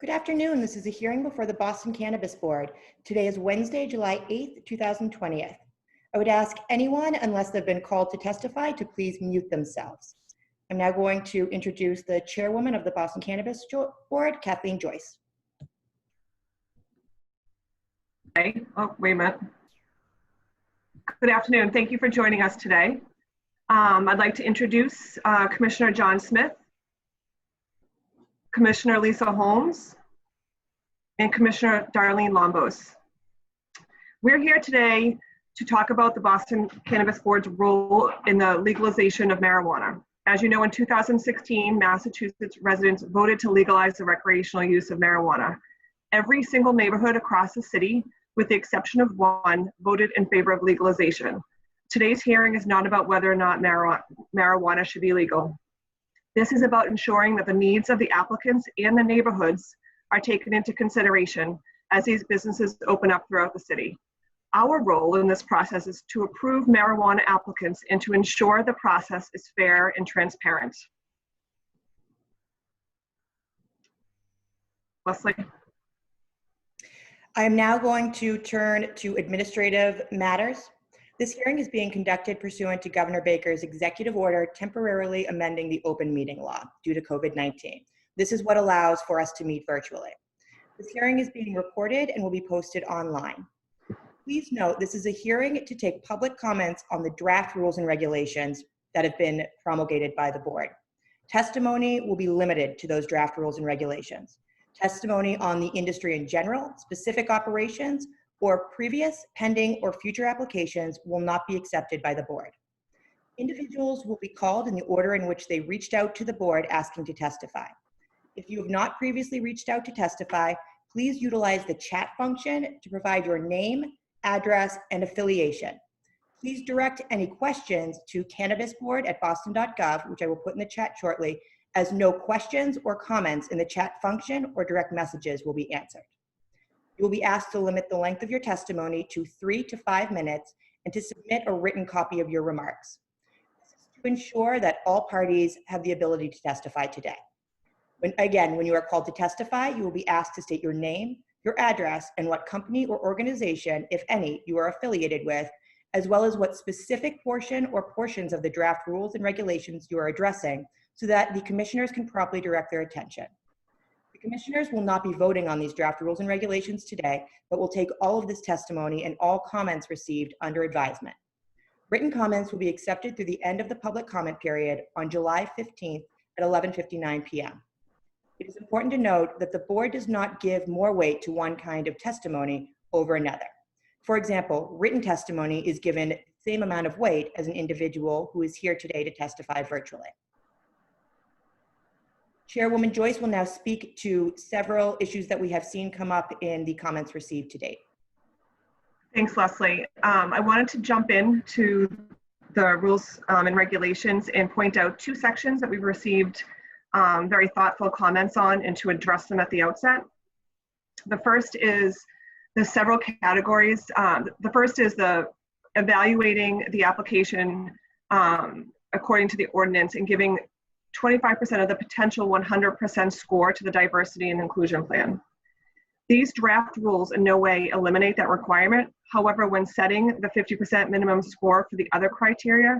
Good afternoon. This is a hearing before the Boston Cannabis Board. Today is Wednesday, July 8th, 2020. I would ask anyone, unless they've been called to testify, to please mute themselves. I'm now going to introduce the chairwoman of the Boston Cannabis Board, Kathleen Joyce. Hey, oh, wait a minute. Good afternoon. Thank you for joining us today. I'd like to introduce Commissioner John Smith, Commissioner Lisa Holmes, and Commissioner Darlene Lombos. We're here today to talk about the Boston Cannabis Board's role in the legalization of marijuana. As you know, in 2016, Massachusetts residents voted to legalize the recreational use of marijuana. Every single neighborhood across the city, with the exception of one, voted in favor of legalization. Today's hearing is not about whether or not marijuana should be legal. This is about ensuring that the needs of the applicants and the neighborhoods are taken into consideration as these businesses open up throughout the city. Our role in this process is to approve marijuana applicants and to ensure the process is fair and transparent. Leslie. I am now going to turn to administrative matters. This hearing is being conducted pursuant to Governor Baker's executive order temporarily amending the open meeting law due to COVID-19. This is what allows for us to meet virtually. This hearing is being recorded and will be posted online. Please note, this is a hearing to take public comments on the draft rules and regulations that have been promulgated by the board. Testimony will be limited to those draft rules and regulations. Testimony on the industry in general, specific operations, or previous, pending, or future applications will not be accepted by the board. Individuals will be called in the order in which they reached out to the board asking to testify. If you have not previously reached out to testify, please utilize the chat function to provide your name, address, and affiliation. Please direct any questions to cannabisboard@boston.gov, which I will put in the chat shortly, as no questions or comments in the chat function or direct messages will be answered. You will be asked to limit the length of your testimony to 3 to 5 minutes and to submit a written copy of your remarks. This is to ensure that all parties have the ability to testify today. When you are called to testify, you will be asked to state your name, your address, and what company or organization, if any, you are affiliated with, as well as what specific portion or portions of the draft rules and regulations you are addressing, so that the commissioners can properly direct their attention. The commissioners will not be voting on these draft rules and regulations today, but will take all of this testimony and all comments received under advisement. Written comments will be accepted through the end of the public comment period on July 15th at 11:59 p.m. It is important to note that the board does not give more weight to one kind of testimony over another. For example, written testimony is given the same amount of weight as an individual who is here today to testify virtually. Chairwoman Joyce will now speak to several issues that we have seen come up in the comments received to date. Thanks, Leslie. I wanted to jump into the rules and regulations and point out 2 sections that we've received very thoughtful comments on and to address them at the outset. The first is the several categories. The first is the evaluating the application according to the ordinance and giving 25% of the potential 100% score to the diversity and inclusion plan. These draft rules in no way eliminate that requirement. However, when setting the 50% minimum score for the other criteria,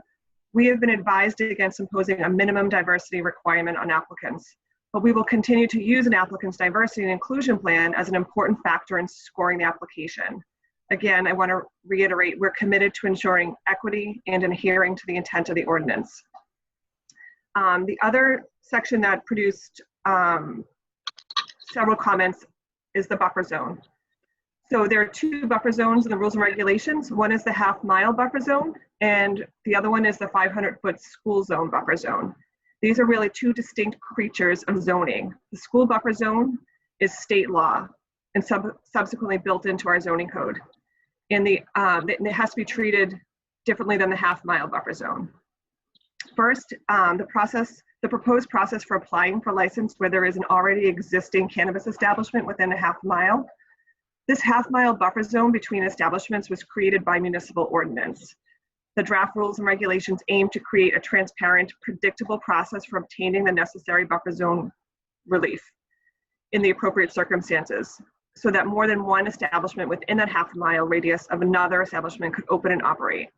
we have been advised against imposing a minimum diversity requirement on applicants. But we will continue to use an applicant's diversity and inclusion plan as an important factor in scoring the application. Again, I want to reiterate, we're committed to ensuring equity and adhering to the intent of the ordinance. The other section that produced several comments is the buffer zone. So there are 2 buffer zones in the rules and regulations. One is the half-mile buffer zone, and the other one is the 500-foot school zone buffer zone. These are really 2 distinct creatures of zoning. The school buffer zone is state law and subsequently built into our zoning code. And it has to be treated differently than the half-mile buffer zone. First, the proposed process for applying for license where there is an already existing cannabis establishment within a half-mile. This half-mile buffer zone between establishments was created by municipal ordinance. The draft rules and regulations aim to create a transparent, predictable process for obtaining the necessary buffer zone relief. in the appropriate circumstances, so that more than one establishment within that half-mile radius of another establishment could open and operate.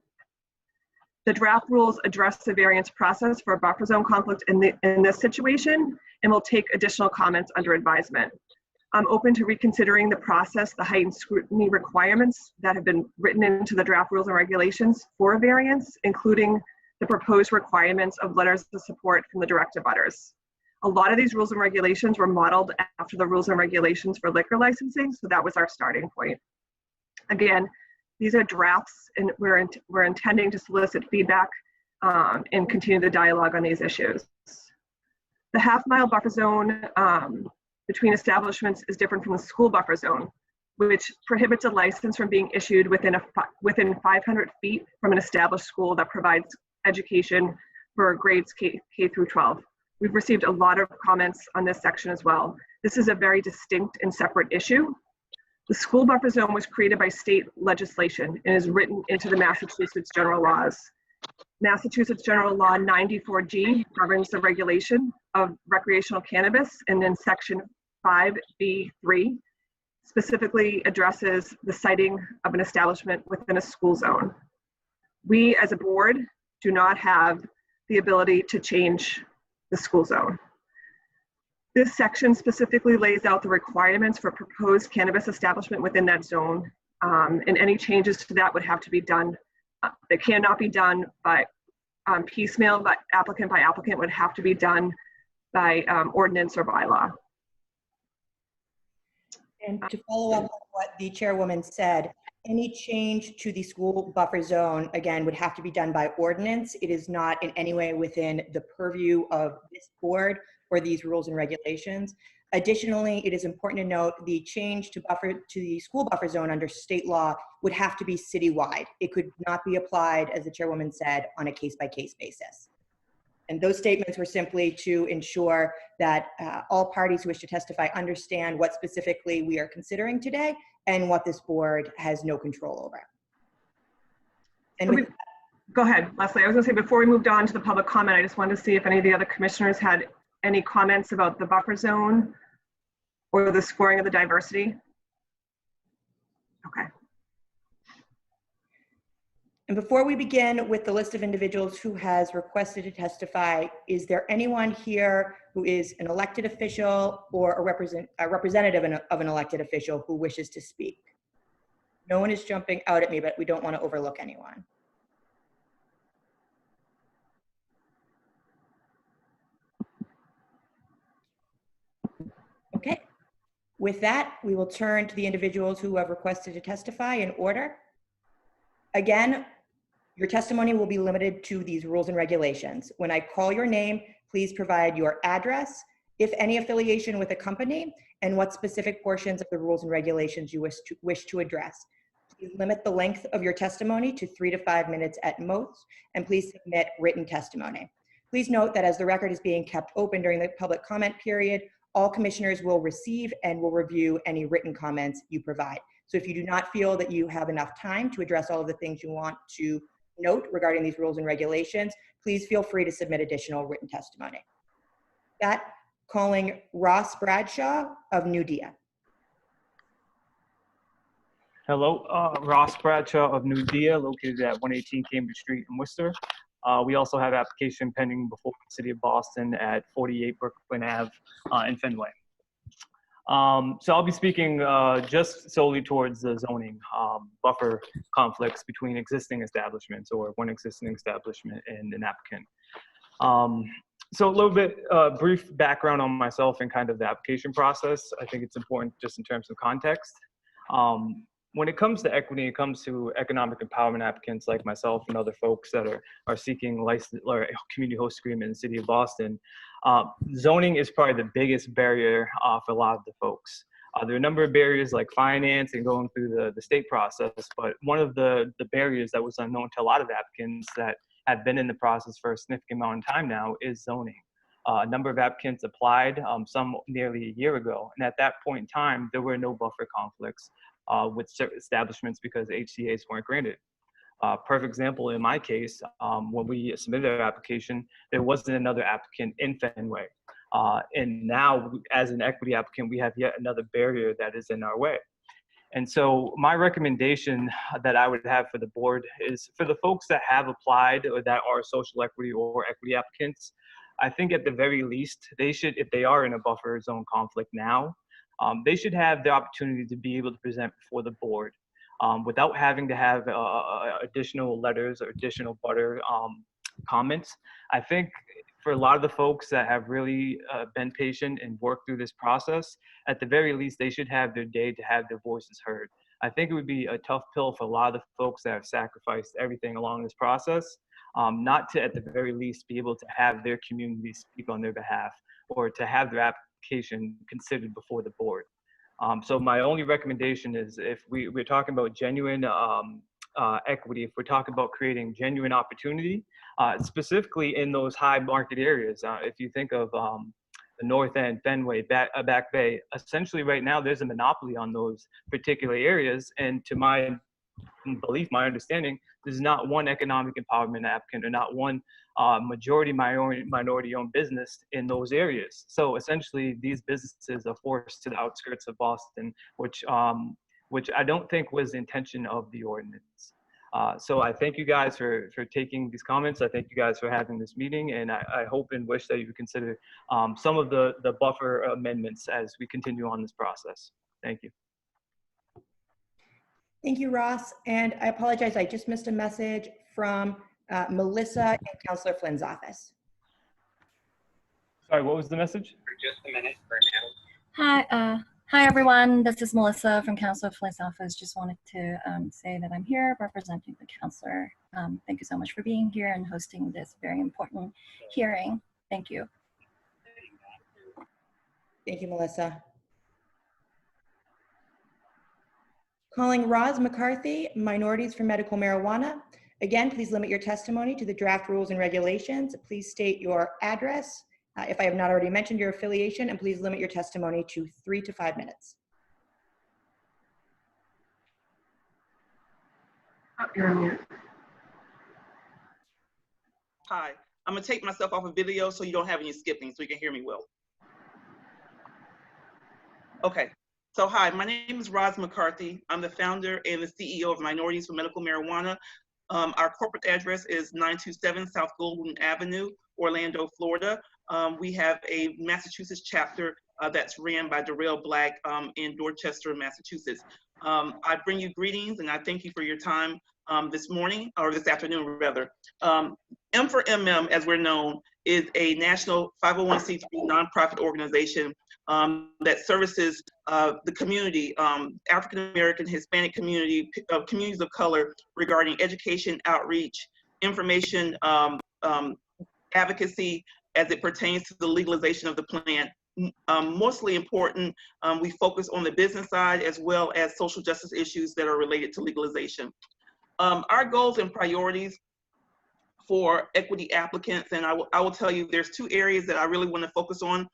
The draft rules address the variance process for a buffer zone conflict in this situation, and will take additional comments under advisement. I'm open to reconsidering the process, the heightened scrutiny requirements that have been written into the draft rules and regulations for a variance, including the proposed requirements of letters of support from the direct abutters. A lot of these rules and regulations were modeled after the rules and regulations for liquor licensing, so that was our starting point. Again, these are drafts, and we're intending to solicit feedback and continue the dialogue on these issues. The half-mile buffer zone between establishments is different from the school buffer zone, which prohibits a license from being issued within 500 feet from an established school that provides education for grades K through 12. We've received a lot of comments on this section as well. This is a very distinct and separate issue. The school buffer zone was created by state legislation and is written into the Massachusetts general laws. Massachusetts General Law 94G governs the regulation of recreational cannabis, and then Section 5B3 specifically addresses the siting of an establishment within a school zone. We as a board do not have the ability to change the school zone. This section specifically lays out the requirements for proposed cannabis establishment within that zone, and any changes to that would have to be done. That cannot be done by piecemeal, but applicant by applicant, would have to be done by ordinance or bylaw. And to follow up on what the chairwoman said, any change to the school buffer zone, again, would have to be done by ordinance. It is not in any way within the purview of this board or these rules and regulations. Additionally, it is important to note the change to the school buffer zone under state law would have to be citywide. It could not be applied, as the chairwoman said, on a case-by-case basis. And those statements were simply to ensure that all parties who wish to testify understand what specifically we are considering today and what this board has no control over. And go ahead, Leslie. I was gonna say, before we moved on to the public comment, I just wanted to see if any of the other commissioners had any comments about the buffer zone or the scoring of the diversity. Okay. And before we begin with the list of individuals who has requested to testify, is there anyone here who is an elected official or a representative of an elected official who wishes to speak? No one is jumping out at me, but we don't want to overlook anyone. Okay. With that, we will turn to the individuals who have requested to testify in order. Again, your testimony will be limited to these rules and regulations. When I call your name, please provide your address, if any affiliation with a company, and what specific portions of the rules and regulations you wish to address. Please limit the length of your testimony to 3 to 5 minutes at most, and please submit written testimony. Please note that as the record is being kept open during the public comment period, all commissioners will receive and will review any written comments you provide. So if you do not feel that you have enough time to address all of the things you want to note regarding these rules and regulations, please feel free to submit additional written testimony. That, calling Ross Bradshaw of New Dia. Hello, Ross Bradshaw of New Dia, located at 118 Cambridge Street in Worcester. We also have application pending before the City of Boston at 48 Brooklyn Ave in Fenway. So I'll be speaking just solely towards the zoning buffer conflicts between existing establishments or one existing establishment and an applicant. So a little bit brief background on myself and kind of the application process. I think it's important just in terms of context. When it comes to equity, it comes to economic empowerment applicants like myself and other folks that are seeking license or community host agreement in the City of Boston. Zoning is probably the biggest barrier for a lot of the folks. There are a number of barriers like finance and going through the state process, but one of the barriers that was unknown to a lot of applicants that have been in the process for a significant amount of time now is zoning. A number of applicants applied, some nearly a year ago, and at that point in time, there were no buffer conflicts with certain establishments because HCAs weren't granted. Perfect example in my case, when we submitted our application, there wasn't another applicant in Fenway. And now, as an equity applicant, we have yet another barrier that is in our way. And so my recommendation that I would have for the board is for the folks that have applied or that are social equity or equity applicants, I think at the very least, they should, if they are in a buffer zone conflict now, they should have the opportunity to be able to present before the board without having to have additional letters or additional butter comments. I think for a lot of the folks that have really been patient and worked through this process, at the very least, they should have their day to have their voices heard. I think it would be a tough pill for a lot of the folks that have sacrificed everything along this process, not to, at the very least, be able to have their community speak on their behalf or to have their application considered before the board. So my only recommendation is if we're talking about genuine equity, if we're talking about creating genuine opportunity, specifically in those high market areas. If you think of the North End, Fenway, Back Bay, essentially right now there's a monopoly on those particular areas. And to my belief, my understanding, there's not one economic empowerment applicant or not one majority minority-owned business in those areas. So essentially, these businesses are forced to the outskirts of Boston, which I don't think was the intention of the ordinance. So I thank you guys for taking these comments. I thank you guys for having this meeting, and I hope and wish that you would consider some of the buffer amendments as we continue on this process. Thank you. Thank you, Ross. And I apologize, I just missed a message from Melissa in Councillor Flynn's office. Sorry, what was the message? For just a minute for now. Hi everyone, this is Melissa from Councillor Flynn's office. Just wanted to say that I'm here representing the councillor. Thank you so much for being here and hosting this very important hearing. Thank you. Thank you, Melissa. Calling Roz McCarthy, Minorities for Medical Marijuana. Again, please limit your testimony to the draft rules and regulations. Please state your address, if I have not already mentioned your affiliation, and please limit your testimony to 3 to 5 minutes. Oh, you're on mute. Hi, I'm gonna take myself off of video so you don't have any skipping so you can hear me well. Okay, so hi, my name is Roz McCarthy. I'm the founder and the CEO of Minorities for Medical Marijuana. Our corporate address is 927 South Goldwyn Avenue, Orlando, Florida. We have a Massachusetts chapter that's ran by Darrell Black in Dorchester, Massachusetts. I bring you greetings and I thank you for your time this morning, or this afternoon rather. M for MM, as we're known, is a national 501c3 nonprofit organization that services the community, African-American, Hispanic community, communities of color regarding education, outreach, information, advocacy as it pertains to the legalization of the plant. Mostly important, we focus on the business side as well as social justice issues that are related to legalization. Our goals and priorities for equity applicants, and I will tell you there's 2 areas that I really want to focus on.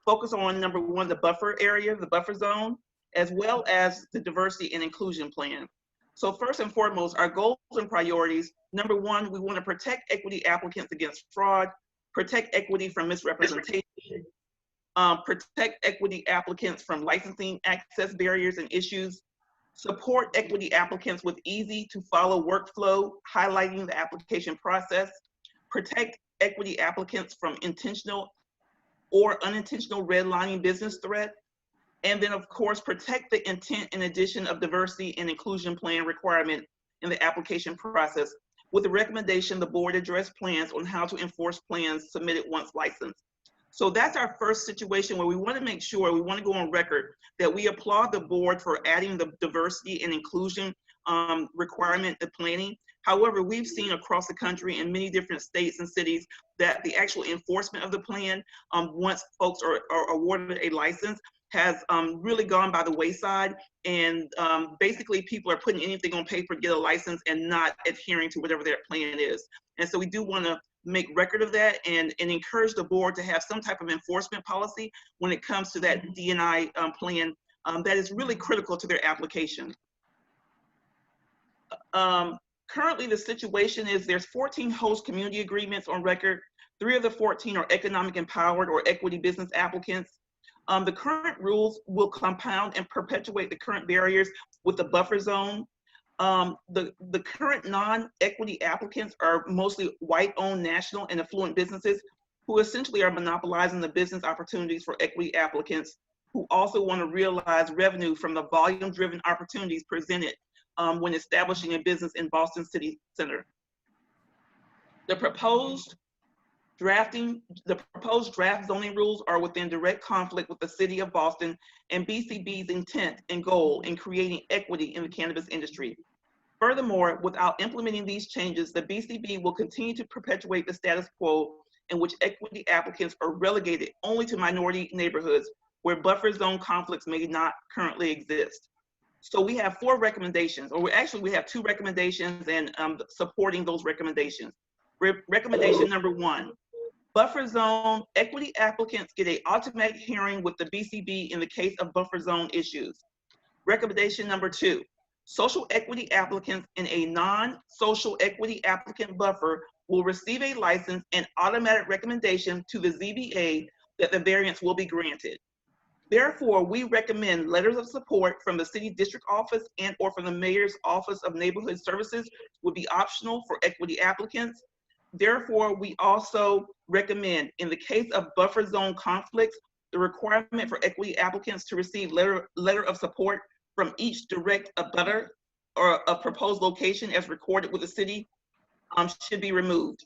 Focus on number 1, the buffer area, the buffer zone, as well as the diversity and inclusion plan. So first and foremost, our goals and priorities, number 1, we want to protect equity applicants against fraud, protect equity from misrepresentation, protect equity applicants from licensing access barriers and issues, support equity applicants with easy to follow workflow, highlighting the application process, protect equity applicants from intentional or unintentional redlining business threat, and then of course, protect the intent and addition of diversity and inclusion plan requirement in the application process. With the recommendation, the board address plans on how to enforce plans submitted once licensed. So that's our first situation where we want to make sure, we want to go on record that we applaud the board for adding the diversity and inclusion requirement to planning. However, we've seen across the country in many different states and cities that the actual enforcement of the plan, once folks are awarded a license, has really gone by the wayside. And basically people are putting anything on paper, get a license, and not adhering to whatever their plan is. And so we do want to make record of that and encourage the board to have some type of enforcement policy when it comes to that D&I plan that is really critical to their application. Currently, the situation is there's 14 host community agreements on record. 3 of the 14 are economic empowered or equity business applicants. The current rules will compound and perpetuate the current barriers with the buffer zone. The current non-equity applicants are mostly white-owned national and affluent businesses who essentially are monopolizing the business opportunities for equity applicants who also want to realize revenue from the volume-driven opportunities presented when establishing a business in Boston City Center. The proposed draft zoning rules are within direct conflict with the City of Boston and BCB's intent and goal in creating equity in the cannabis industry. Furthermore, without implementing these changes, the BCB will continue to perpetuate the status quo in which equity applicants are relegated only to minority neighborhoods where buffer zone conflicts may not currently exist. So we have 4 recommendations, or we have 2 recommendations and supporting those recommendations. Recommendation number 1, buffer zone equity applicants get an automatic hearing with the BCB in the case of buffer zone issues. Recommendation number 2, social equity applicants in a non-social equity applicant buffer will receive a license and automatic recommendation to the ZBA that the variance will be granted. Therefore, we recommend letters of support from the city district office and or from the mayor's office of neighborhood services would be optional for equity applicants. Therefore, we also recommend in the case of buffer zone conflicts, the requirement for equity applicants to receive letter of support from each direct abutter or a proposed location as recorded with the city should be removed.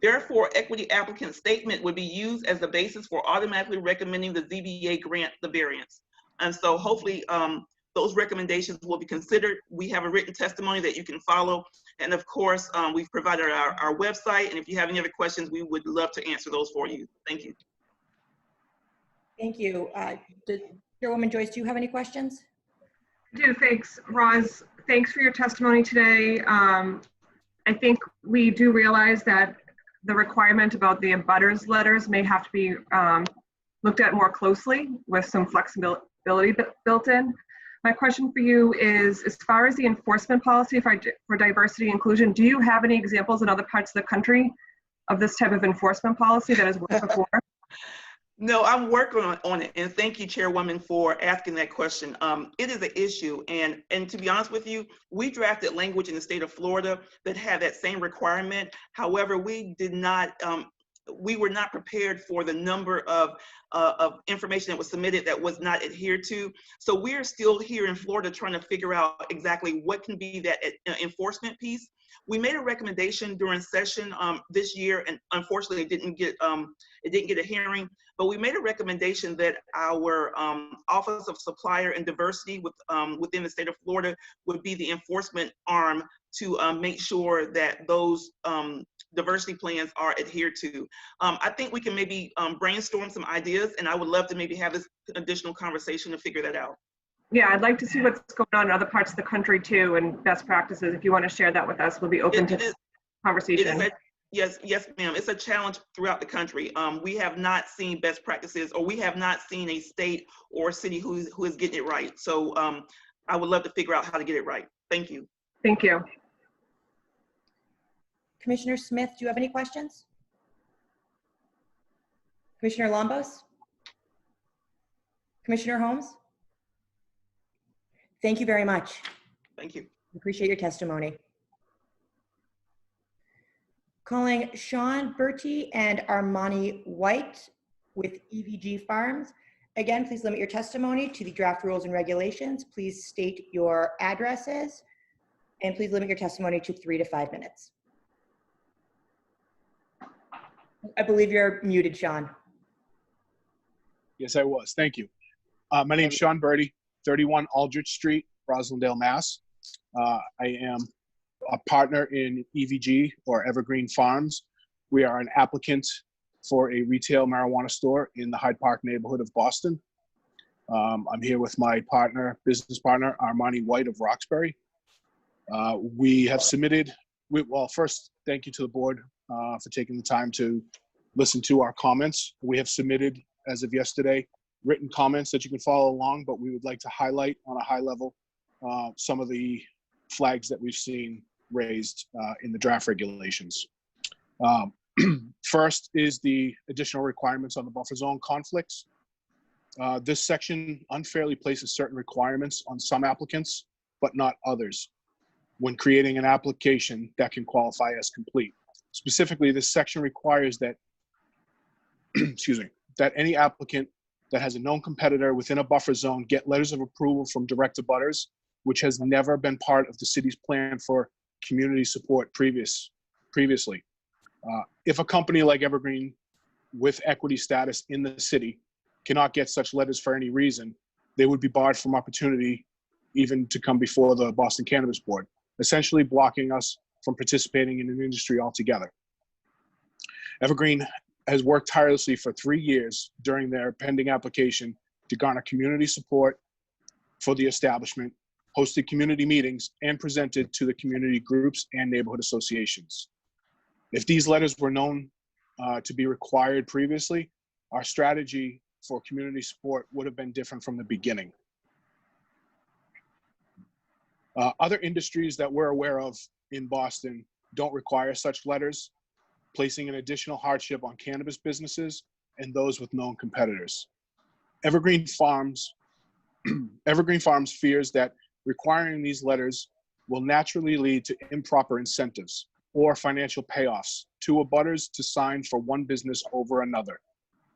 Therefore, equity applicant statement would be used as the basis for automatically recommending the ZBA grant the variance. And so hopefully those recommendations will be considered. We have a written testimony that you can follow. And of course, we've provided our website. And if you have any other questions, we would love to answer those for you. Thank you. Thank you. Chairwoman Joyce, do you have any questions? I do, thanks. Roz, thanks for your testimony today. I think we do realize that the requirement about the abutters letters may have to be looked at more closely with some flexibility built in. My question for you is, as far as the enforcement policy for diversity and inclusion, do you have any examples in other parts of the country of this type of enforcement policy that has worked before? No, I'm working on it, and thank you, Chairwoman, for asking that question. It is an issue, and to be honest with you, we drafted language in the state of Florida that had that same requirement. However, we did not. We were not prepared for the number of information that was submitted that was not adhered to. So we're still here in Florida trying to figure out exactly what can be that enforcement piece. We made a recommendation during session this year, and unfortunately it didn't get a hearing, but we made a recommendation that our Office of Supplier and Diversity within the state of Florida would be the enforcement arm to make sure that those diversity plans are adhered to. I think we can maybe brainstorm some ideas, and I would love to maybe have this additional conversation to figure that out. Yeah, I'd like to see what's going on in other parts of the country too, and best practices. If you want to share that with us, we'll be open to conversation. Yes, ma'am. It's a challenge throughout the country. We have not seen best practices, or we have not seen a state or city who is getting it right. So I would love to figure out how to get it right. Thank you. Thank you. Commissioner Smith, do you have any questions? Commissioner Lombos? Commissioner Holmes? Thank you very much. Thank you. Appreciate your testimony. Calling Sean Bertie and Armani White with EVG Farms. Again, please limit your testimony to the draft rules and regulations. Please state your addresses, and please limit your testimony to 3 to 5 minutes. I believe you're muted, Sean. Yes, I was. Thank you. My name is Sean Bertie, 31 Aldrich Street, Roslindale, Mass. I am a partner in EVG, or Evergreen Farms. We are an applicant for a retail marijuana store in the Hyde Park neighborhood of Boston. I'm here with my business partner, Armani White of Roxbury. We have submitted, well, first, thank you to the board for taking the time to listen to our comments. We have submitted, as of yesterday, written comments that you can follow along, but we would like to highlight on a high level some of the flags that we've seen raised in the draft regulations. First is the additional requirements on the buffer zone conflicts. This section unfairly places certain requirements on some applicants, but not others, when creating an application that can qualify as complete. Specifically, this section requires that, excuse me, that any applicant that has a known competitor within a buffer zone get letters of approval from direct abutters, which has never been part of the city's plan for community support previously. If a company like Evergreen with equity status in the city cannot get such letters for any reason, they would be barred from opportunity even to come before the Boston Cannabis Board, essentially blocking us from participating in an industry altogether. Evergreen has worked tirelessly for 3 years during their pending application to garner community support for the establishment, hosted community meetings, and presented to the community groups and neighborhood associations. If these letters were known to be required previously, our strategy for community support would have been different from the beginning. Other industries that we're aware of in Boston don't require such letters, placing an additional hardship on cannabis businesses and those with known competitors. Evergreen Farms fears that requiring these letters will naturally lead to improper incentives or financial payoffs to abutters to sign for one business over another,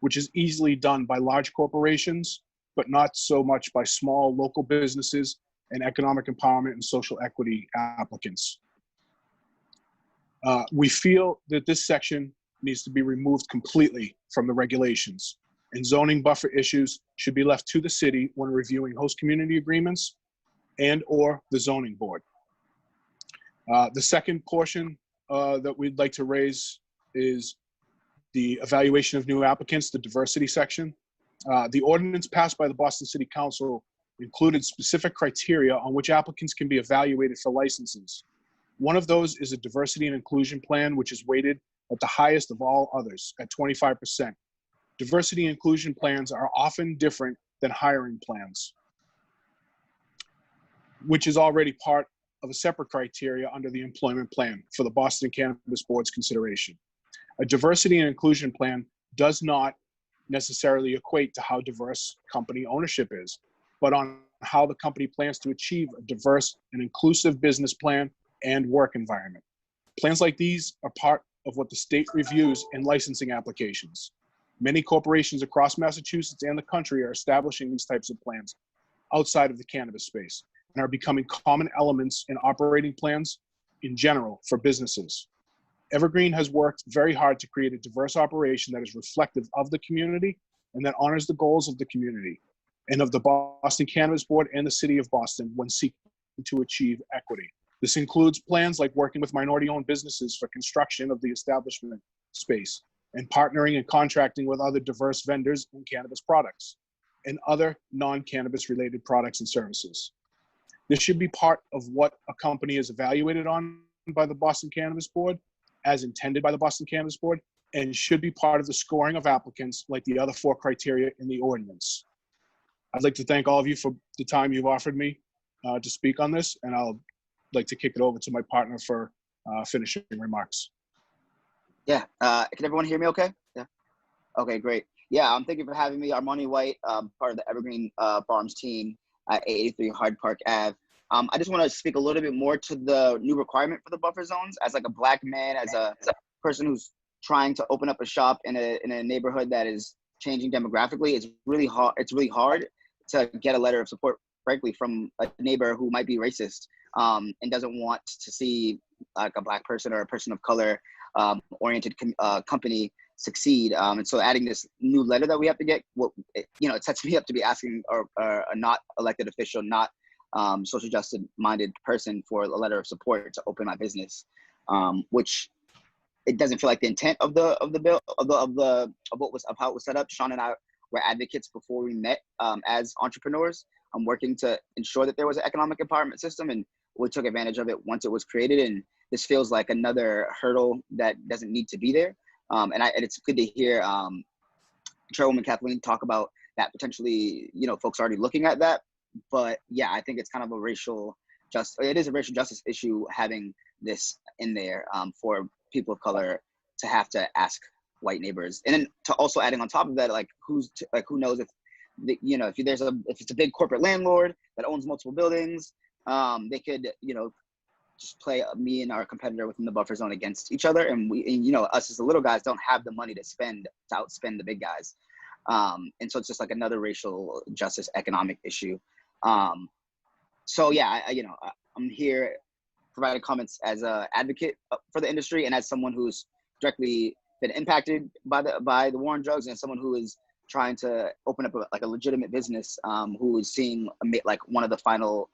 which is easily done by large corporations, but not so much by small local businesses and economic empowerment and social equity applicants. We feel that this section needs to be removed completely from the regulations, and zoning buffer issues should be left to the city when reviewing host community agreements and or the zoning board. The second portion that we'd like to raise is the evaluation of new applicants, the diversity section. The ordinance passed by the Boston City Council included specific criteria on which applicants can be evaluated for licenses. One of those is a diversity and inclusion plan, which is weighted at the highest of all others at 25%. Diversity and inclusion plans are often different than hiring plans, which is already part of a separate criteria under the employment plan for the Boston Cannabis Board's consideration. A diversity and inclusion plan does not necessarily equate to how diverse company ownership is, but on how the company plans to achieve a diverse and inclusive business plan and work environment. Plans like these are part of what the state reviews in licensing applications. Many corporations across Massachusetts and the country are establishing these types of plans outside of the cannabis space and are becoming common elements in operating plans in general for businesses. Evergreen has worked very hard to create a diverse operation that is reflective of the community and that honors the goals of the community and of the Boston Cannabis Board and the City of Boston when seeking to achieve equity. This includes plans like working with minority-owned businesses for construction of the establishment space and partnering and contracting with other diverse vendors in cannabis products and other non-cannabis related products and services. This should be part of what a company is evaluated on by the Boston Cannabis Board, as intended by the Boston Cannabis Board, and should be part of the scoring of applicants like the other 4 criteria in the ordinance. I'd like to thank all of you for the time you've offered me to speak on this, and I'll like to kick it over to my partner for finishing remarks. Yeah, can everyone hear me okay? Yeah, okay, great. Yeah, thank you for having me. Armani White, part of the Evergreen Farms team at 883 Hyde Park Ave. I just want to speak a little bit more to the new requirement for the buffer zones. As like a Black man, as a person who's trying to open up a shop in a neighborhood that is changing demographically, it's really hard. It's really hard to get a letter of support, frankly, from a neighbor who might be racist and doesn't want to see like a Black person or a person of color oriented company succeed. And so adding this new letter that we have to get, it sets me up to be asking a not elected official, not social justice minded person for a letter of support to open my business, which it doesn't feel like the intent of the bill of how it was set up. Sean and I were advocates before we met as entrepreneurs. I'm working to ensure that there was an economic empowerment system, and we took advantage of it once it was created. And this feels like another hurdle that doesn't need to be there. And it's good to hear Chairwoman Kathleen talk about that potentially, folks already looking at that. But yeah, I think it's kind of a racial justice issue having this in there for people of color to have to ask white neighbors, and then to also adding on top of that, like who knows if if it's a big corporate landlord that owns multiple buildings, they could just play me and our competitor within the buffer zone against each other, and us as the little guys don't have the money to outspend the big guys, and so it's just like another racial justice economic issue. So yeah, I'm here providing comments as an advocate for the industry and as someone who's directly been impacted by the war on drugs, and someone who is trying to open up a legitimate business, who is seeing like one of the final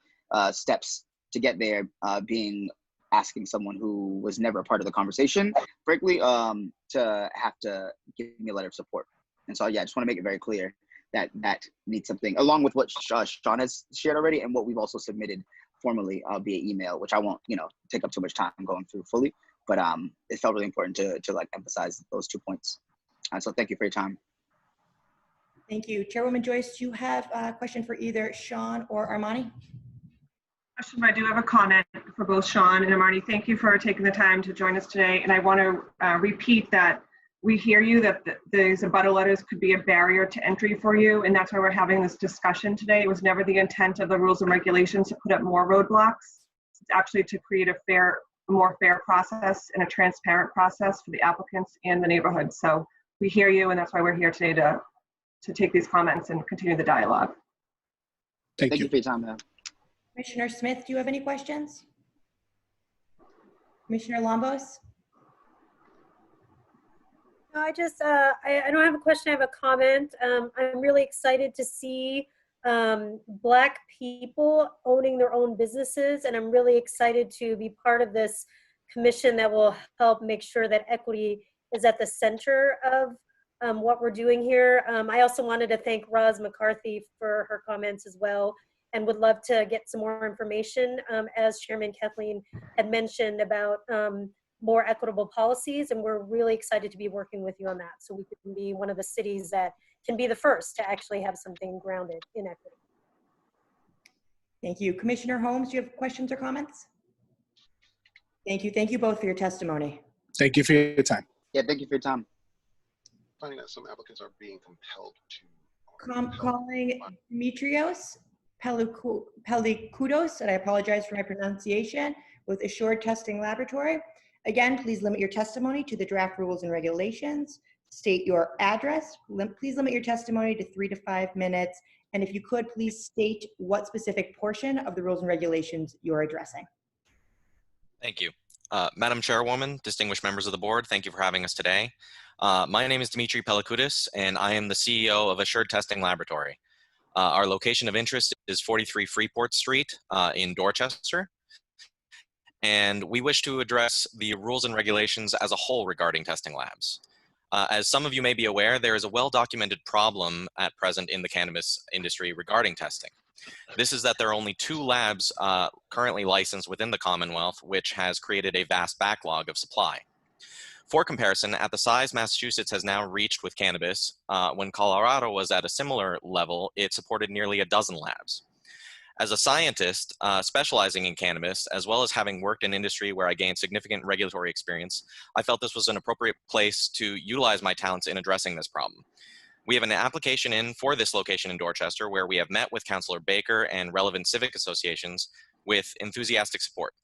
steps to get there being asking someone who was never a part of the conversation, frankly, to have to give me a letter of support. And so, yeah, I just want to make it very clear that needs something, along with what Sean has shared already and what we've also submitted formally via email, which I won't, take up too much time going through fully, but it felt really important to like emphasize those 2 points. So thank you for your time. Thank you. Chairwoman Joyce, do you have a question for either Sean or Armani? I do have a comment for both Sean and Armani. Thank you for taking the time to join us today. And I want to repeat that we hear you, that these abutter letters could be a barrier to entry for you. And that's why we're having this discussion today. It was never the intent of the rules and regulations to put up more roadblocks. It's actually to create a more fair process and a transparent process for the applicants and the neighborhood. So we hear you, and that's why we're here today to take these comments and continue the dialogue. Thank you for your time, man. Commissioner Smith, do you have any questions? Commissioner Lombos? No, I just, I don't have a question, I have a comment. I'm really excited to see Black people owning their own businesses, and I'm really excited to be part of this commission that will help make sure that equity is at the center of what we're doing here. I also wanted to thank Roz McCarthy for her comments as well, and would love to get some more information, as Chairman Kathleen had mentioned, about more equitable policies, and we're really excited to be working with you on that, so we can be one of the cities that can be the first to actually have something grounded in equity. Thank you. Commissioner Holmes, do you have questions or comments? Thank you. Thank you both for your testimony. Thank you for your time. Yeah, thank you for your time. Finding that some applicants are being compelled to. Calling Dimitrios Pelikudos, and I apologize for my pronunciation, with Assured Testing Laboratory. Again, please limit your testimony to the draft rules and regulations. State your address. Please limit your testimony to 3 to 5 minutes. And if you could, please state what specific portion of the rules and regulations you're addressing. Thank you. Madam Chairwoman, distinguished members of the board, thank you for having us today. My name is Dimitri Pelikoudis, and I am the CEO of Assured Testing Laboratory. Our location of interest is 43 Freeport Street in Dorchester. And we wish to address the rules and regulations as a whole regarding testing labs. As some of you may be aware, there is a well-documented problem at present in the cannabis industry regarding testing. This is that there are only 2 labs currently licensed within the Commonwealth, which has created a vast backlog of supply. For comparison, at the size Massachusetts has now reached with cannabis, when Colorado was at a similar level, it supported nearly a dozen labs. As a scientist specializing in cannabis, as well as having worked in industry where I gained significant regulatory experience, I felt this was an appropriate place to utilize my talents in addressing this problem. We have an application in for this location in Dorchester where we have met with Councillor Baker and relevant civic associations with enthusiastic support.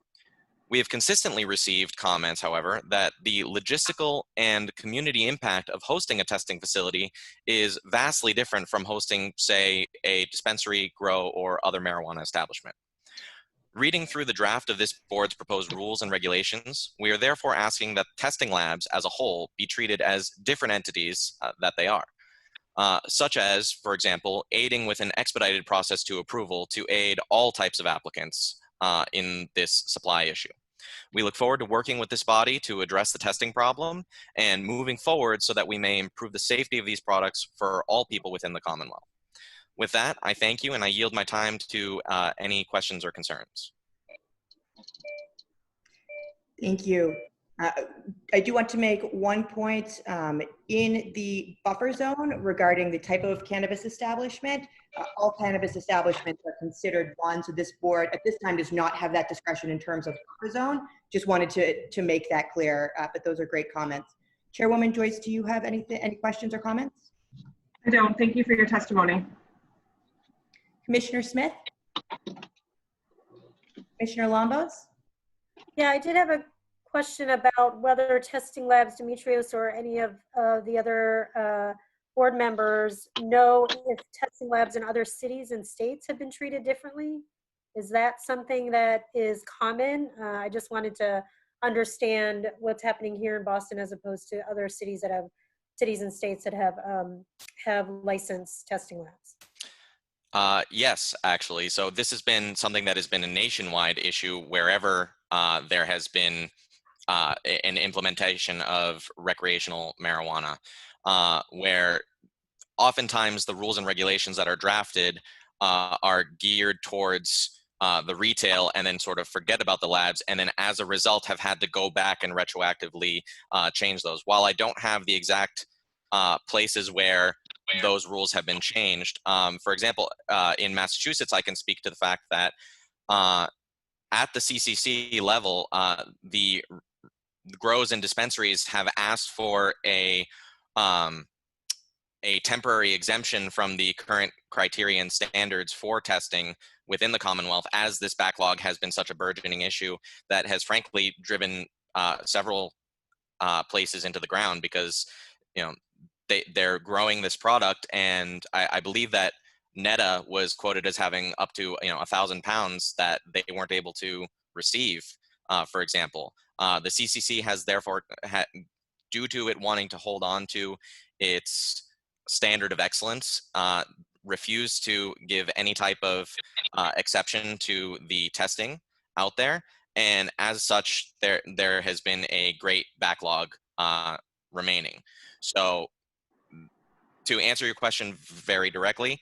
We have consistently received comments, however, that the logistical and community impact of hosting a testing facility is vastly different from hosting, say, a dispensary, grow, or other marijuana establishment. Reading through the draft of this board's proposed rules and regulations, we are therefore asking that testing labs as a whole be treated as different entities that they are. Such as, for example, aiding with an expedited process to approval to aid all types of applicants in this supply issue. We look forward to working with this body to address the testing problem and moving forward so that we may improve the safety of these products for all people within the Commonwealth. With that, I thank you and I yield my time to any questions or concerns. Thank you. I do want to make one point in the buffer zone regarding the type of cannabis establishment. All cannabis establishments are considered one, so this board at this time does not have that discretion in terms of buffer zone. Just wanted to make that clear, but those are great comments. Chairwoman Joyce, do you have any questions or comments? I don't. Thank you for your testimony. Commissioner Smith? Commissioner Lombos? Yeah, I did have a question about whether testing labs, Demetrios, or any of the other board members know if testing labs in other cities and states have been treated differently. Is that something that is common? I just wanted to understand what's happening here in Boston as opposed to other cities that have and states that have licensed testing labs. Yes, actually. So this has been something that has been a nationwide issue wherever there has been an implementation of recreational marijuana, where oftentimes the rules and regulations that are drafted are geared towards the retail and then sort of forget about the labs, and then as a result have had to go back and retroactively change those. While I don't have the exact places where those rules have been changed, for example, in Massachusetts, I can speak to the fact that at the CCC level, the grows and dispensaries have asked for a temporary exemption from the current criteria and standards for testing within the Commonwealth, as this backlog has been such a burgeoning issue that has frankly driven several places into the ground, because they're growing this product, and I believe that Netta was quoted as having up to 1,000 pounds that they weren't able to receive, for example. The CCC has therefore, due to it wanting to hold on to its standard of excellence, refused to give any type of exception to the testing out there, and as such, there has been a great backlog remaining. So, to answer your question very directly,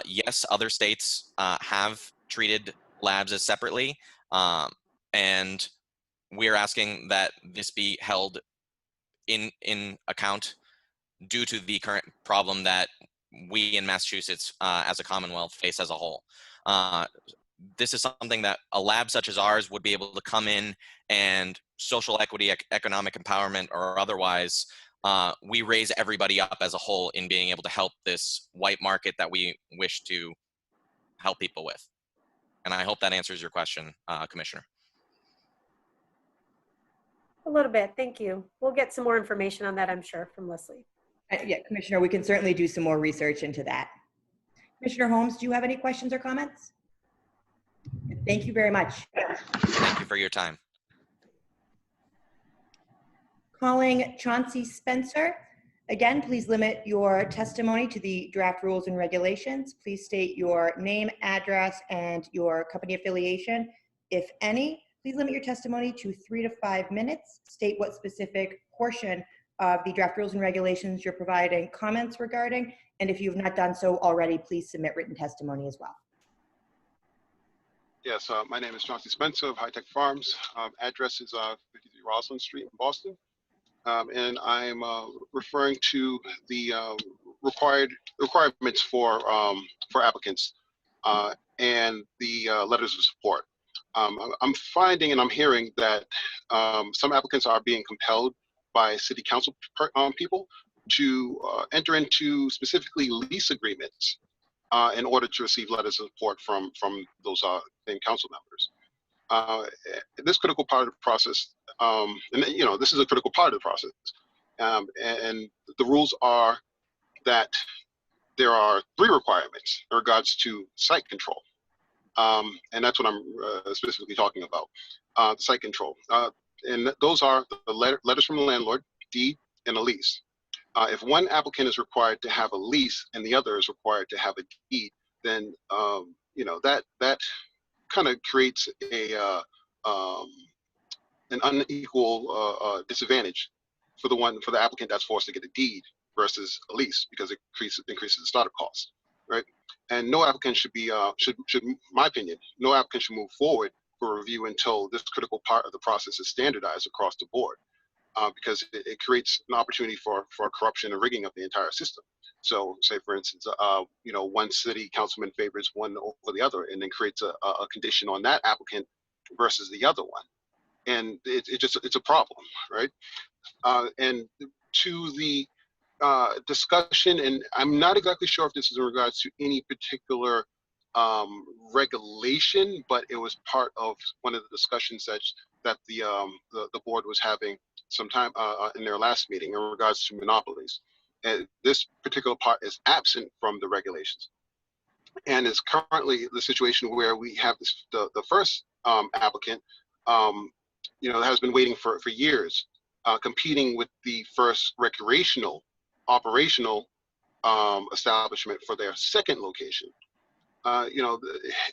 yes, other states have treated labs as separately, and we're asking that this be held in account due to the current problem that we in Massachusetts as a Commonwealth face as a whole. This is something that a lab such as ours would be able to come in and social equity, economic empowerment, or otherwise, we raise everybody up as a whole in being able to help this white market that we wish to help people with. And I hope that answers your question, Commissioner. A little bit, thank you. We'll get some more information on that, I'm sure, from Leslie. Yeah, Commissioner, we can certainly do some more research into that. Commissioner Holmes, do you have any questions or comments? Thank you very much. Thank you for your time. Calling Chauncey Spencer. Again, please limit your testimony to the draft rules and regulations. Please state your name, address, and your company affiliation, if any. Please limit your testimony to 3 to 5 minutes. State what specific portion of the draft rules and regulations you're providing comments regarding, and if you have not done so already, please submit written testimony as well. Yes, my name is Chauncey Spencer of High Tech Farms. Address is 53 Rosalind Street in Boston. And I'm referring to the requirements for applicants and the letters of support. I'm finding and I'm hearing that some applicants are being compelled by city council people to enter into specifically lease agreements in order to receive letters of support from those same council members. This critical part of the process, and this is a critical part of the process, and the rules are that there are 3 requirements in regards to site control. And that's what I'm specifically talking about, site control. And those are the letters from the landlord, deed, and a lease. If one applicant is required to have a lease and the other is required to have a deed, then that kind of creates an unequal disadvantage for the applicant that's forced to get a deed versus a lease, because it increases the startup cost, right? And no applicant should be in my opinion, no applicant should move forward for review until this critical part of the process is standardized across the board, because it creates an opportunity for corruption and rigging of the entire system. So, say for instance, one city councilman favors one over the other, and then creates a condition on that applicant versus the other one, and it's a problem, right? And to the discussion, and I'm not exactly sure if this is in regards to any particular regulation, but it was part of one of the discussions that the board was having sometime in their last meeting in regards to monopolies. And this particular part is absent from the regulations, and is currently the situation where we have the first applicant, that has been waiting for years, competing with the first recreational operational establishment for their second location. And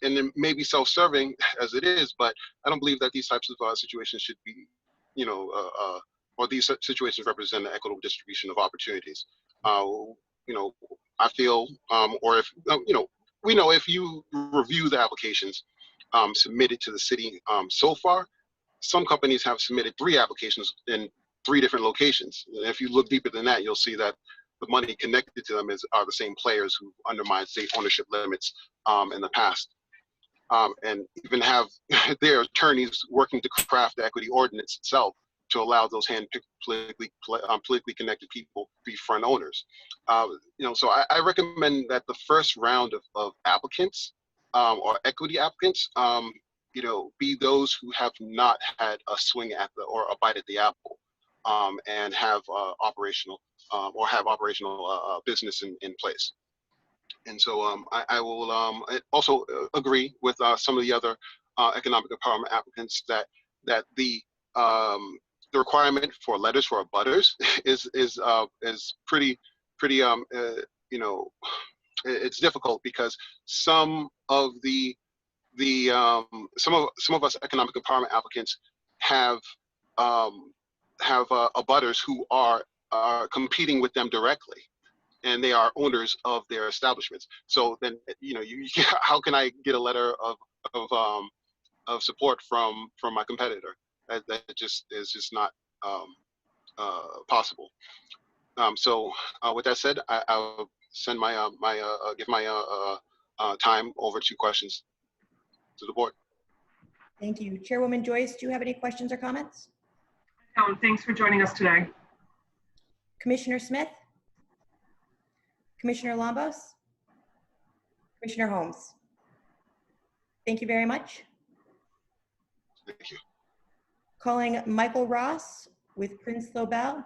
it may be self-serving as it is, but I don't believe that these types of situations should be, or these situations represent an equitable distribution of opportunities. I feel, or if, we know if you review the applications submitted to the city so far, some companies have submitted 3 applications in 3 different locations. And if you look deeper than that, you'll see that the money connected to them are the same players who undermined state ownership limits in the past, and even have their attorneys working to craft the equity ordinance itself to allow those hand-picked politically connected people to be front owners. So I recommend that the first round of applicants or equity applicants, be those who have not had a swing at or a bite at the apple, and have operational business in place. And so I will also agree with some of the other economic empowerment applicants that the requirement for letters for abutters is pretty it's difficult, because some of us economic empowerment applicants have abutters who are competing with them directly, and they are owners of their establishments. So then, how can I get a letter of support from my competitor? That just is just not possible. So with that said, I'll send give my time over to questions to the board. Thank you. Chairwoman Joyce, do you have any questions or comments? Thanks for joining us today. Commissioner Smith? Commissioner Lombos? Commissioner Holmes? Thank you very much. Thank you. Calling Michael Ross with Prince Lobel.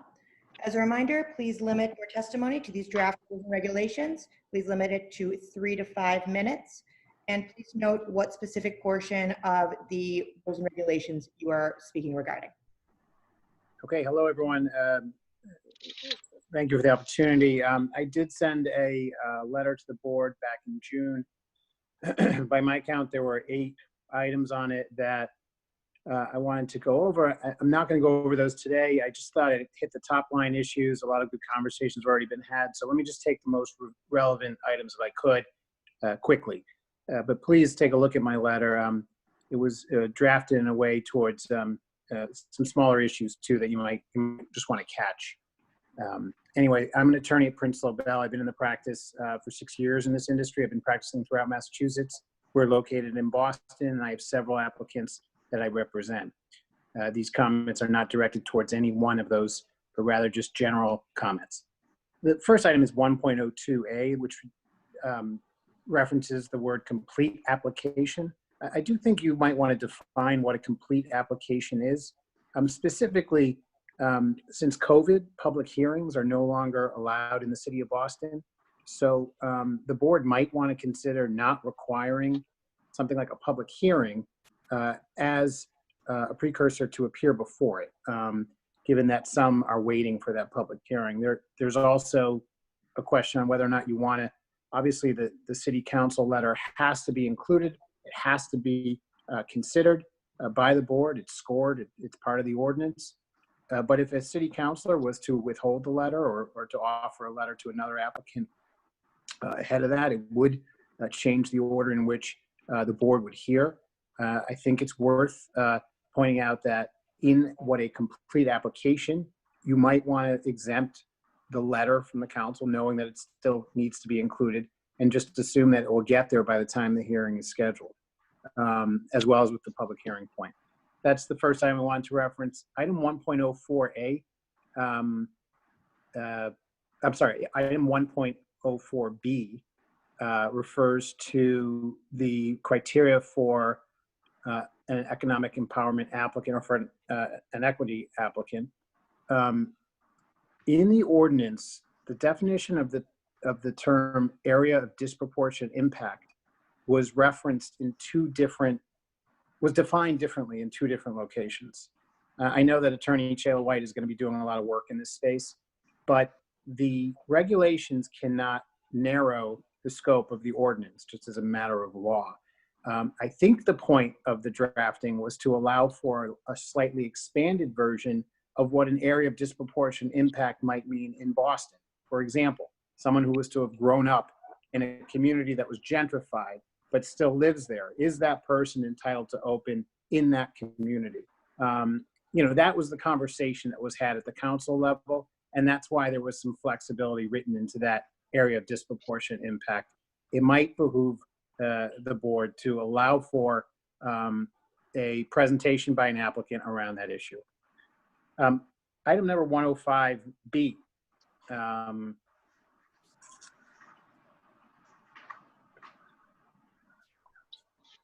As a reminder, please limit your testimony to these draft rules and regulations. Please limit it to 3 to 5 minutes. And please note what specific portion of the rules and regulations you are speaking regarding. Okay, hello everyone. Thank you for the opportunity. I did send a letter to the board back in June. By my count, there were 8 items on it that I wanted to go over. I'm not going to go over those today. I just thought I'd hit the top line issues. A lot of good conversations have already been had. So let me just take the most relevant items if I could quickly. But please take a look at my letter. It was drafted in a way towards some smaller issues too that you might just want to catch. Anyway, I'm an attorney at Prince Lobel. I've been in the practice for 6 years in this industry. I've been practicing throughout Massachusetts. We're located in Boston, and I have several applicants that I represent. These comments are not directed towards any one of those, but rather just general comments. The first item is 1.02A, which references the word complete application. I do think you might want to define what a complete application is. Specifically, since COVID, public hearings are no longer allowed in the city of Boston. So the board might want to consider not requiring something like a public hearing as a precursor to appear before it, given that some are waiting for that public hearing. There's also a question on whether or not you want to, obviously the city council letter has to be included. It has to be considered by the board. It's scored. It's part of the ordinance. But if a city councilor was to withhold the letter or to offer a letter to another applicant ahead of that, it would change the order in which the board would hear. I think it's worth pointing out that in what a complete application, you might want to exempt the letter from the council, knowing that it still needs to be included, and just assume that it will get there by the time the hearing is scheduled, as well as with the public hearing point. That's the first item I wanted to reference. Item 1.04A, I'm sorry, item 1.04B refers to the criteria for an economic empowerment applicant or for an equity applicant. In the ordinance, the definition of the term area of disproportionate impact was referenced in was defined differently in two different locations. I know that Attorney Chayla White is going to be doing a lot of work in this space, but the regulations cannot narrow the scope of the ordinance just as a matter of law. I think the point of the drafting was to allow for a slightly expanded version of what an area of disproportionate impact might mean in Boston. For example, someone who was to have grown up in a community that was gentrified but still lives there. Is that person entitled to open in that community? That was the conversation that was had at the council level, and that's why there was some flexibility written into that area of disproportionate impact. It might behoove the board to allow for a presentation by an applicant around that issue. Item number 105B.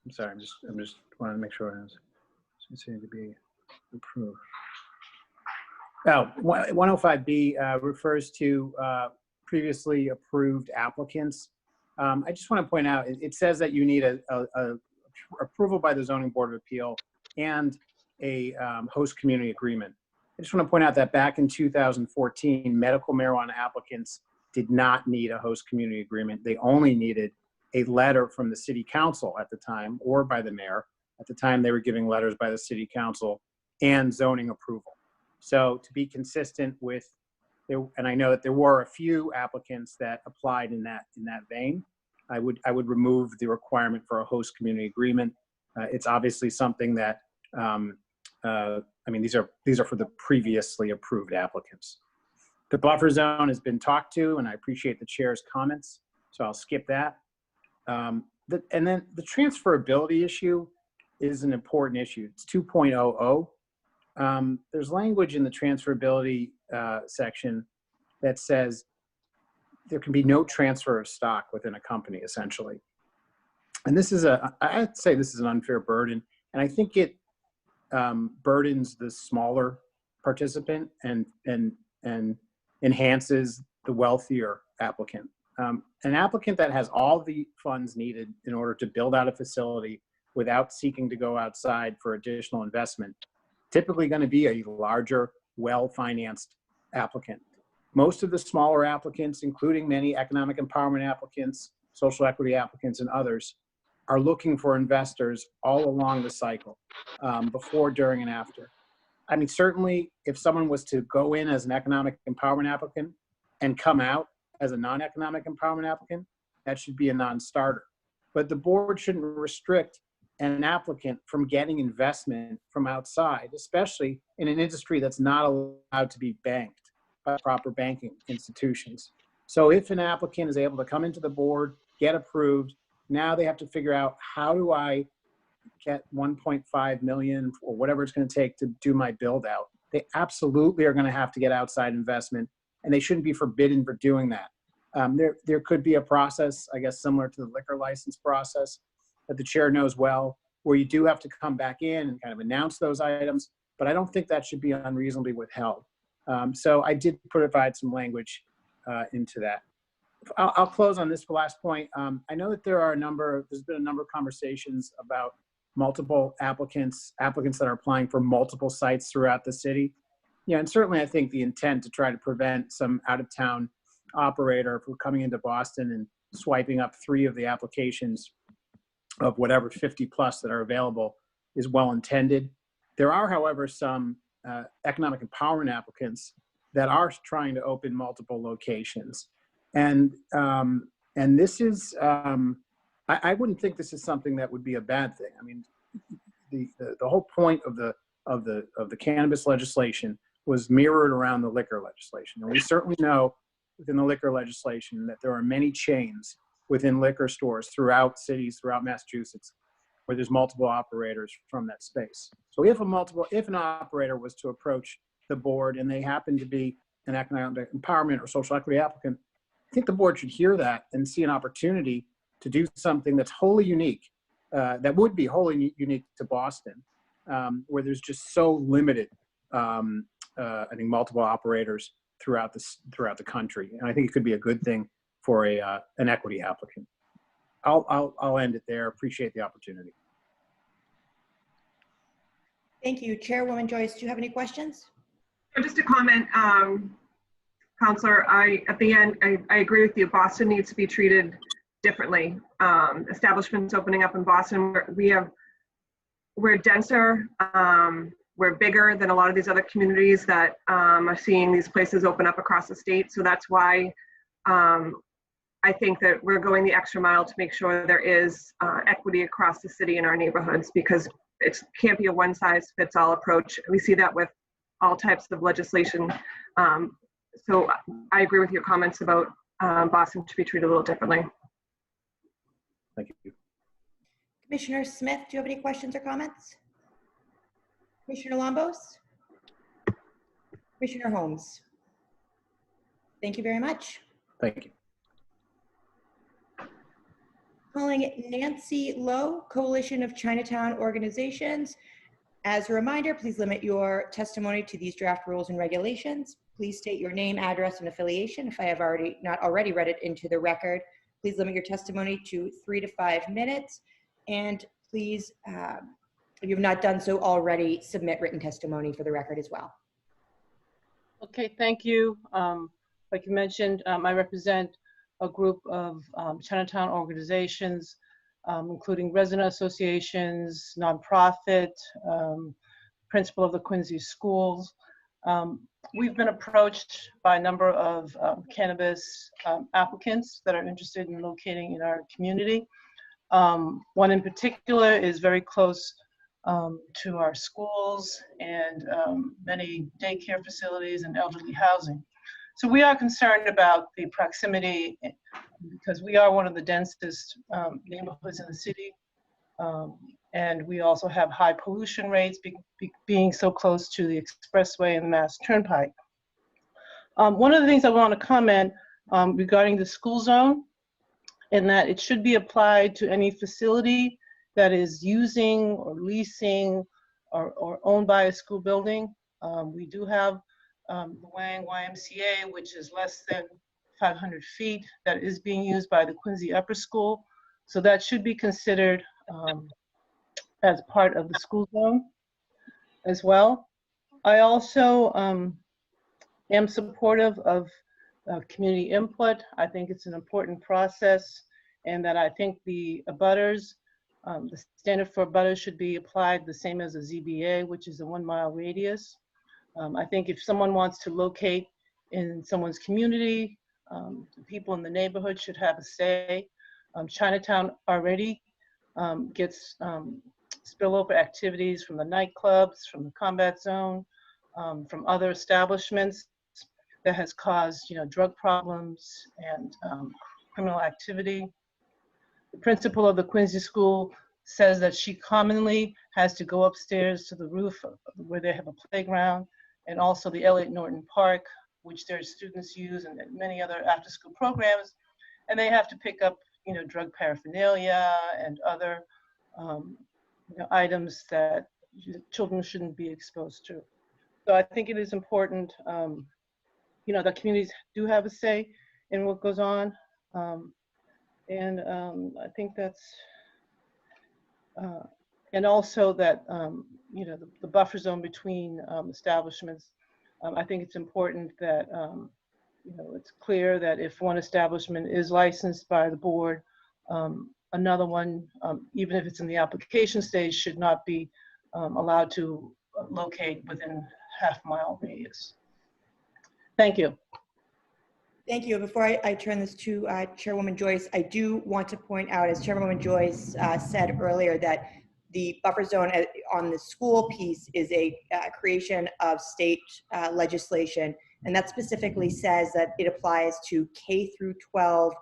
I'm sorry, I'm just wanting to make sure it's going to be approved. 105B refers to previously approved applicants. I just want to point out, it says that you need a approval by the Zoning Board of Appeal and a host community agreement. I just want to point out that back in 2014, medical marijuana applicants did not need a host community agreement. They only needed a letter from the city council at the time, or by the mayor. At the time, they were giving letters by the city council and zoning approval. So to be consistent with, and I know that there were a few applicants that applied in that vein, I would remove the requirement for a host community agreement. It's obviously something that, these are for the previously approved applicants. The buffer zone has been talked to, and I appreciate the chair's comments, so I'll skip that. And then the transferability issue is an important issue. It's 2.00. There's language in the transferability section that says there can be no transfer of stock within a company, essentially. And this is I'd say this is an unfair burden, and I think it burdens the smaller participant and enhances the wealthier applicant. An applicant that has all the funds needed in order to build out a facility without seeking to go outside for additional investment, typically going to be a larger, well-financed applicant. Most of the smaller applicants, including many economic empowerment applicants, social equity applicants, and others, are looking for investors all along the cycle, before, during, and after. I mean, certainly, if someone was to go in as an economic empowerment applicant and come out as a non-economic empowerment applicant, that should be a non-starter. But the board shouldn't restrict an applicant from getting investment from outside, especially in an industry that's not allowed to be banked by proper banking institutions. So if an applicant is able to come into the board, get approved, now they have to figure out, how do I get 1.5 million or whatever it's going to take to do my build out? They absolutely are going to have to get outside investment, and they shouldn't be forbidden for doing that. There could be a process, I guess, similar to the liquor license process that the chair knows well, where you do have to come back in and kind of announce those items, but I don't think that should be unreasonably withheld. So I did provide some language into that. I'll close on this last point. I know that there's been a number of conversations about multiple applicants that are applying for multiple sites throughout the city. Yeah, and certainly I think the intent to try to prevent some out-of-town operator from coming into Boston and swiping up 3 of the applications of whatever 50 plus that are available is well intended. There are, however, some economic empowerment applicants that are trying to open multiple locations. And this is, I wouldn't think this is something that would be a bad thing. I mean, the whole point of the cannabis legislation was mirrored around the liquor legislation. And we certainly know within the liquor legislation that there are many chains within liquor stores throughout cities, throughout Massachusetts, where there's multiple operators from that space. So if an operator was to approach the board and they happen to be an economic empowerment or social equity applicant, I think the board should hear that and see an opportunity to do something that's wholly unique, that would be wholly unique to Boston, where there's just so limited, I think, multiple operators throughout the country. And I think it could be a good thing for an equity applicant. I'll end it there. Appreciate the opportunity. Thank you. Chairwoman Joyce, do you have any questions? Just a comment, Counselor, at the end, I agree with you. Boston needs to be treated differently. Establishments opening up in Boston, we're denser, we're bigger than a lot of these other communities that are seeing these places open up across the state. So that's why I think that we're going the extra mile to make sure there is equity across the city in our neighborhoods, because it can't be a one-size-fits-all approach. We see that with all types of legislation. So I agree with your comments about Boston to be treated a little differently. Thank you. Commissioner Smith, do you have any questions or comments? Commissioner Lombos? Commissioner Holmes? Thank you very much. Thank you. Calling Nancy Lowe, Coalition of Chinatown Organizations. As a reminder, please limit your testimony to these draft rules and regulations. Please state your name, address, and affiliation. If I have not already read it into the record, please limit your testimony to 3 to 5 minutes. And please, if you've not done so already, submit written testimony for the record as well. Okay, thank you. Like you mentioned, I represent a group of Chinatown organizations, including resident associations, nonprofit, principal of the Quincy schools. We've been approached by a number of cannabis applicants that are interested in locating in our community. One in particular is very close to our schools and many daycare facilities and elderly housing. So we are concerned about the proximity because we are one of the densest neighborhoods in the city. And we also have high pollution rates being so close to the expressway and the Mass Turnpike. One of the things I want to comment regarding the school zone, in that it should be applied to any facility that is using or leasing or owned by a school building. We do have the Wang YMCA, which is less than 500 feet, that is being used by the Quincy Upper School. So that should be considered as part of the school zone as well. I also am supportive of community input. I think it's an important process, and that I think the abutters, the standard for abutters should be applied the same as a ZBA, which is a 1 mile radius. I think if someone wants to locate in someone's community, the people in the neighborhood should have a say. Chinatown already gets spillover activities from the nightclubs, from the combat zone, from other establishments that has caused, drug problems and criminal activity. The principal of the Quincy school says that she commonly has to go upstairs to the roof where they have a playground, and also the Elliott Norton Park, which their students use, and many other after-school programs, and they have to pick up, drug paraphernalia and other items that children shouldn't be exposed to. So I think it is important, that communities do have a say in what goes on, and I think that's, and also that, the buffer zone between establishments. I think it's important that, it's clear that if one establishment is licensed by the board, another one, even if it's in the application stage, should not be allowed to locate within half-mile radius. Thank you. Thank you. Before I turn this to Chairwoman Joyce, I do want to point out, as Chairwoman Joyce said earlier, that the buffer zone on the school piece is a creation of state legislation, and that specifically says that it applies to K through 12,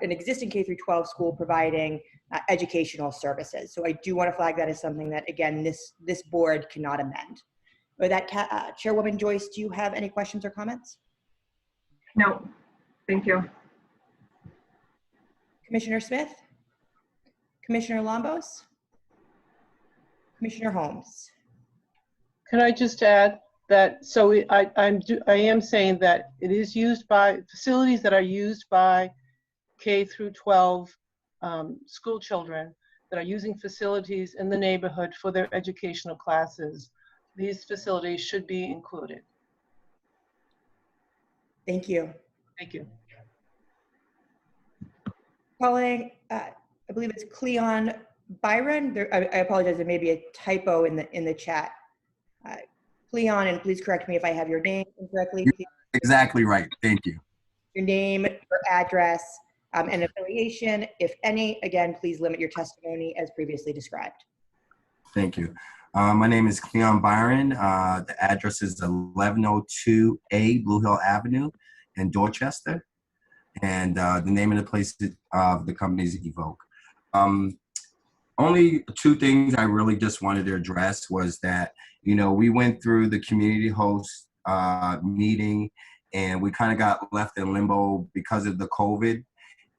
an existing K through 12 school providing educational services. So I do want to flag that as something that, again, this board cannot amend. With that, Chairwoman Joyce, do you have any questions or comments? No, thank you. Commissioner Smith? Commissioner Lombos? Commissioner Holmes? Can I just add that, so I am saying that it is used by facilities that are used by K through 12 school children that are using facilities in the neighborhood for their educational classes. These facilities should be included. Thank you. Thank you. Calling, I believe it's Cleon Byron. I apologize, there may be a typo in the chat. Cleon, and please correct me if I have your name incorrectly. Please. Exactly right. Thank you. Your name, your address, and affiliation, if any. Again, please limit your testimony as previously described. Thank you. My name is Cleon Byron. The address is 1102A Blue Hill Avenue in Dorchester. And the name of the place of the company is Evoke. Only two things I really just wanted to address was that, you know, we went through the community host meeting and we kind of got left in limbo because of the COVID.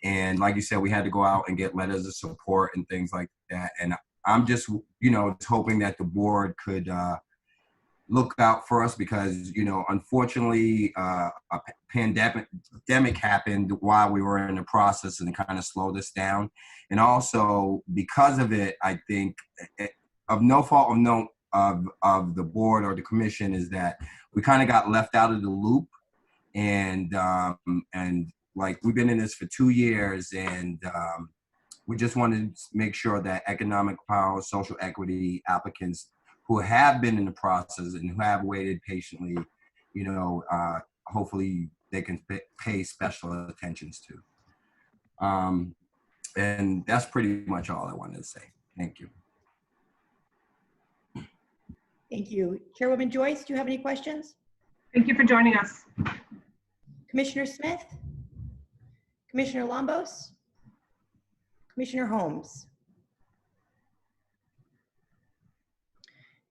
And like you said, we had to go out and get letters of support and things like that. And I'm just, you know, hoping that the board could look out for us because, you know, unfortunately, a pandemic happened while we were in the process and it kind of slowed us down. And also because of it, I think of no fault of the board or the commission is that we kind of got left out of the loop. And like we've been in this for 2 years and we just wanted to make sure that economic power, social equity applicants who have been in the process and who have waited patiently, you know, hopefully they can pay special attentions to. And that's pretty much all I wanted to say. Thank you. Thank you. Chairwoman Joyce, do you have any questions? Thank you for joining us. Commissioner Smith? Commissioner Lombos? Commissioner Holmes?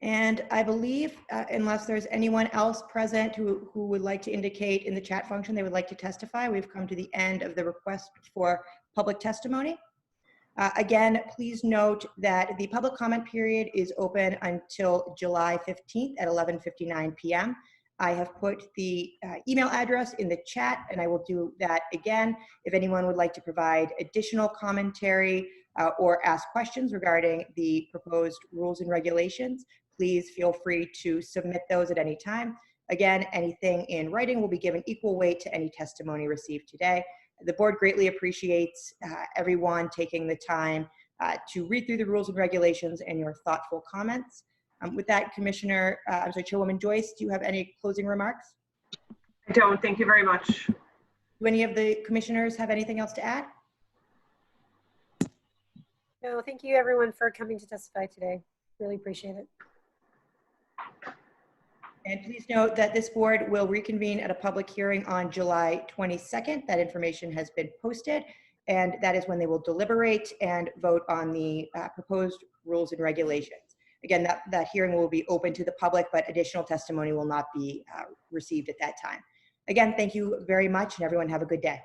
And I believe, unless there's anyone else present who would like to indicate in the chat function they would like to testify, we've come to the end of the request for public testimony. Again, please note that the public comment period is open until July 15th at 11:59 p.m. I have put the email address in the chat, and I will do that again. If anyone would like to provide additional commentary or ask questions regarding the proposed rules and regulations, please feel free to submit those at any time. Again, anything in writing will be given equal weight to any testimony received today. The board greatly appreciates everyone taking the time to read through the rules and regulations and your thoughtful comments. With that, Chairwoman Joyce, do you have any closing remarks? I don't. Thank you very much. Do any of the commissioners have anything else to add? No, thank you everyone for coming to testify today. Really appreciate it. And please note that this board will reconvene at a public hearing on July 22nd. That information has been posted, and that is when they will deliberate and vote on the proposed rules and regulations. Again, that hearing will be open to the public, but additional testimony will not be received at that time. Again, thank you very much, and everyone have a good day.